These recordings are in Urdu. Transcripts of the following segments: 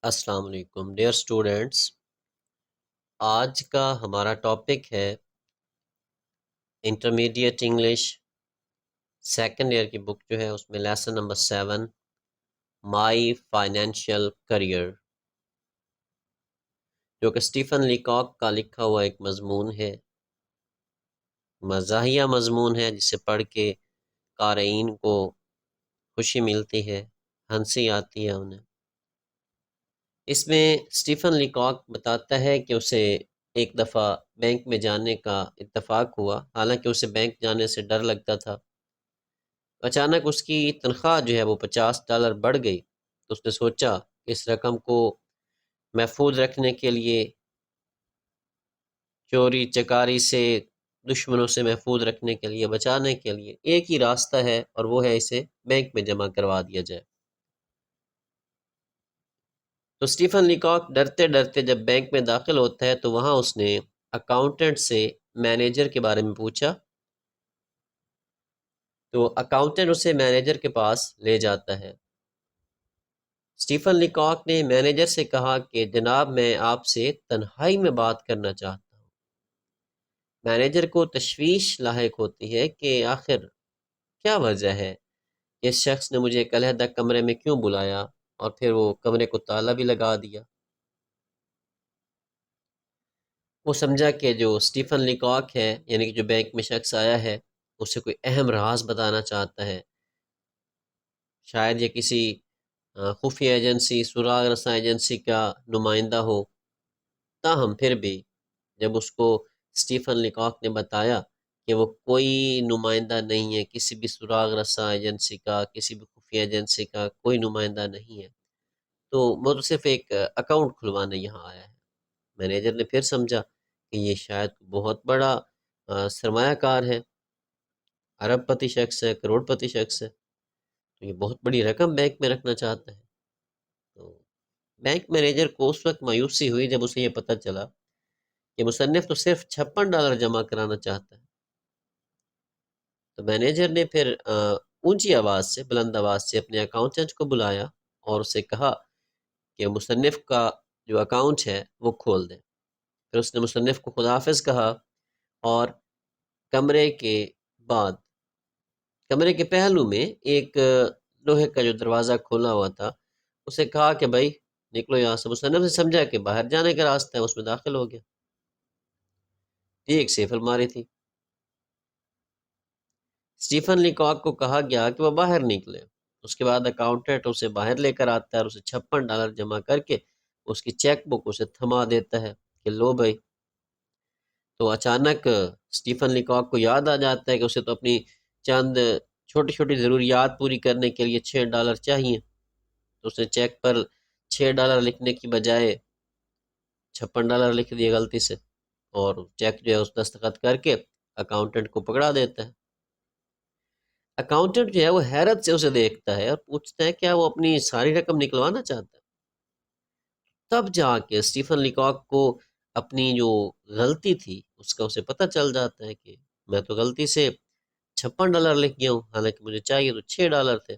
السلام علیکم ڈیئر اسٹوڈینٹس، آج کا ہمارا ٹاپک ہے انٹرمیڈیٹ انگلش سیکنڈ ایئر کی بک جو ہے اس میں لیسن نمبر 7 مائی فائنینشیل کریئر، جو کہ اسٹیفن لیکاک کا لکھا ہوا ایک مضمون ہے، مزاحیہ مضمون ہے جسے پڑھ کے قارئین کو خوشی ملتی ہے، ہنسی آتی ہے انہیں۔ اس میں اسٹیفن لیکاک بتاتا ہے کہ اسے ایک دفعہ بینک میں جانے کا اتفاق ہوا، حالانکہ اسے بینک جانے سے ڈر لگتا تھا۔ اچانک اس کی تنخواہ جو ہے وہ $50 بڑھ گئی، تو اس نے سوچا کہ اس رقم کو محفوظ رکھنے کے لیے، چوری چکاری سے، دشمنوں سے محفوظ رکھنے کے لیے، بچانے کے لیے ایک ہی راستہ ہے، اور وہ ہے اسے بینک میں جمع کروا دیا جائے۔ تو اسٹیفن لیکاک ڈرتے ڈرتے جب بینک میں داخل ہوتا ہے تو وہاں اس نے اکاؤنٹنٹ سے مینیجر کے بارے میں پوچھا، تو اکاؤنٹنٹ اسے مینیجر کے پاس لے جاتا ہے۔ اسٹیفن لیکاک نے مینیجر سے کہا کہ جناب میں آپ سے تنہائی میں بات کرنا چاہتا ہوں۔ مینیجر کو تشویش لاحق ہوتی ہے کہ آخر کیا وجہ ہے، اس شخص نے مجھے ایک علیحدہ کمرے میں کیوں بلایا، اور پھر وہ کمرے کو تالا بھی لگا دیا۔ وہ سمجھا کہ جو اسٹیفن لیکاک ہے، یعنی کہ جو بینک میں شخص آیا ہے، اسے کوئی اہم راز بتانا چاہتا ہے، شاید یہ کسی خفیہ ایجنسی، سراغ رساں ایجنسی کا نمائندہ ہو۔ تاہم پھر بھی جب اس کو اسٹیفن لیکاک نے بتایا کہ وہ کوئی نمائندہ نہیں ہے، کسی بھی سراغ رساں ایجنسی کا، کسی بھی خفیہ ایجنسی کا کوئی نمائندہ نہیں ہے، تو وہ تو صرف ایک اکاؤنٹ کھلوانے یہاں آیا ہے۔ مینیجر نے پھر سمجھا کہ یہ شاید بہت بڑا سرمایہ کار ہے، ارب پتی شخص ہے، کروڑ پتی شخص ہے، تو یہ بہت بڑی رقم بینک میں رکھنا چاہتا ہے۔ تو بینک مینیجر کو اس وقت مایوسی ہوئی جب اسے یہ پتہ چلا کہ مصنف تو صرف $56 جمع کرانا چاہتا ہے۔ تو مینیجر نے پھر اونچی آواز سے، بلند آواز سے اپنے اکاؤنٹنٹ کو بلایا اور اسے کہا کہ مصنف کا جو اکاؤنٹ ہے وہ کھول دیں۔ پھر اس نے مصنف کو خداحافظ کہا، اور کمرے کے بعد کمرے کے پہلو میں ایک لوہے کا جو دروازہ کھولا ہوا تھا، اسے کہا کہ بھائی نکلو یہاں سے۔ مصنف نے سمجھا کہ باہر جانے کا راستہ ہے، اس میں داخل ہو گیا۔ ایک سیف الماری تھی۔ اسٹیفن لیکاک کو کہا گیا کہ وہ باہر نکلے۔ اس کے بعد اکاؤنٹنٹ اسے باہر لے کر آتا ہے اور اسے $56 جمع کر کے اس کی چیک بک اسے تھما دیتا ہے کہ لو بھائی۔ تو اچانک اسٹیفن لیکاک کو یاد آ جاتا ہے کہ اسے تو اپنی چند چھوٹی چھوٹی ضروریات پوری کرنے کے لیے $6 چاہیے، تو اس نے چیک پر $6 لکھنے کی بجائے $56 لکھ دیے غلطی سے، اور چیک جو ہے اس دستخط کر کے اکاؤنٹنٹ کو پکڑا دیتا ہے۔ اکاؤنٹنٹ جو ہے وہ حیرت سے اسے دیکھتا ہے اور پوچھتا ہے کیا وہ اپنی ساری رقم نکلوانا چاہتا ہے۔ تب جا کے اسٹیفن لیکاک کو اپنی جو غلطی تھی اس کا اسے پتہ چل جاتا ہے کہ میں تو غلطی سے $56 لکھ گیا ہوں، حالانکہ مجھے چاہیے تو $6 تھے۔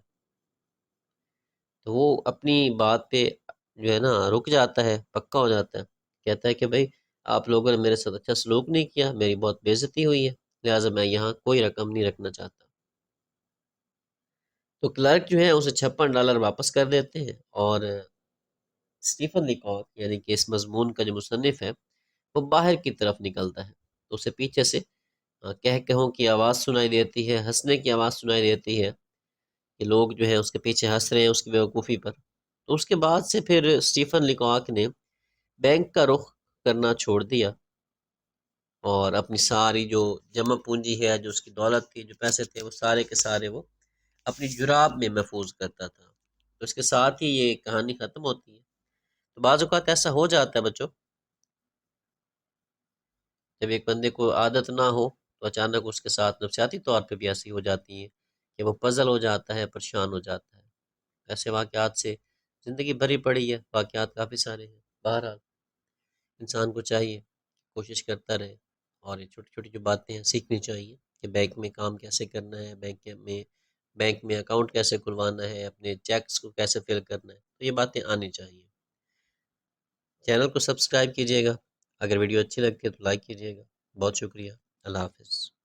تو وہ اپنی بات پہ جو ہے نا رک جاتا ہے، پکا ہو جاتا ہے، کہتا ہے کہ بھائی آپ لوگوں نے میرے ساتھ اچھا سلوک نہیں کیا، میری بہت بے عزتی ہوئی ہے، لہٰذا میں یہاں کوئی رقم نہیں رکھنا چاہتا۔ تو کلرک جو ہے اسے $56 واپس کر دیتے ہیں، اور اسٹیفن لیکاک یعنی کہ اس مضمون کا جو مصنف ہے وہ باہر کی طرف نکلتا ہے، تو اسے پیچھے سے کہوں کی آواز سنائی دیتی ہے، ہنسنے کی آواز سنائی دیتی ہے کہ لوگ جو ہے اس کے پیچھے ہنس رہے ہیں اس کی بیوقوفی پر۔ تو اس کے بعد سے پھر اسٹیفن لیکاک نے بینک کا رخ کرنا چھوڑ دیا، اور اپنی ساری جو جمع پونجی ہے، جو اس کی دولت تھی، جو پیسے تھے، وہ سارے کے سارے وہ اپنی جراب میں محفوظ کرتا تھا۔ تو اس کے ساتھ ہی یہ کہانی ختم ہوتی ہے۔ تو بعض اوقات ایسا ہو جاتا ہے بچوں، جب ایک بندے کو عادت نہ ہو تو اچانک اس کے ساتھ نفسیاتی طور پہ بھی ایسی ہو جاتی ہے کہ وہ پزل ہو جاتا ہے، پریشان ہو جاتا ہے۔ ایسے واقعات سے زندگی بھری پڑی ہے، واقعات کافی سارے ہیں۔ بہرحال انسان کو چاہیے کوشش کرتا رہے، اور یہ چھوٹی چھوٹی جو باتیں ہیں سیکھنی چاہیے کہ بینک میں کام کیسے کرنا ہے، بینک میں اکاؤنٹ کیسے کھلوانا ہے، اپنے چیکس کو کیسے فل کرنا ہے، تو یہ باتیں آنی چاہیے۔ چینل کو سبسکرائب کیجیے گا، اگر ویڈیو اچھی لگتی ہے تو لائک کیجیے گا۔ بہت شکریہ، اللہ حافظ۔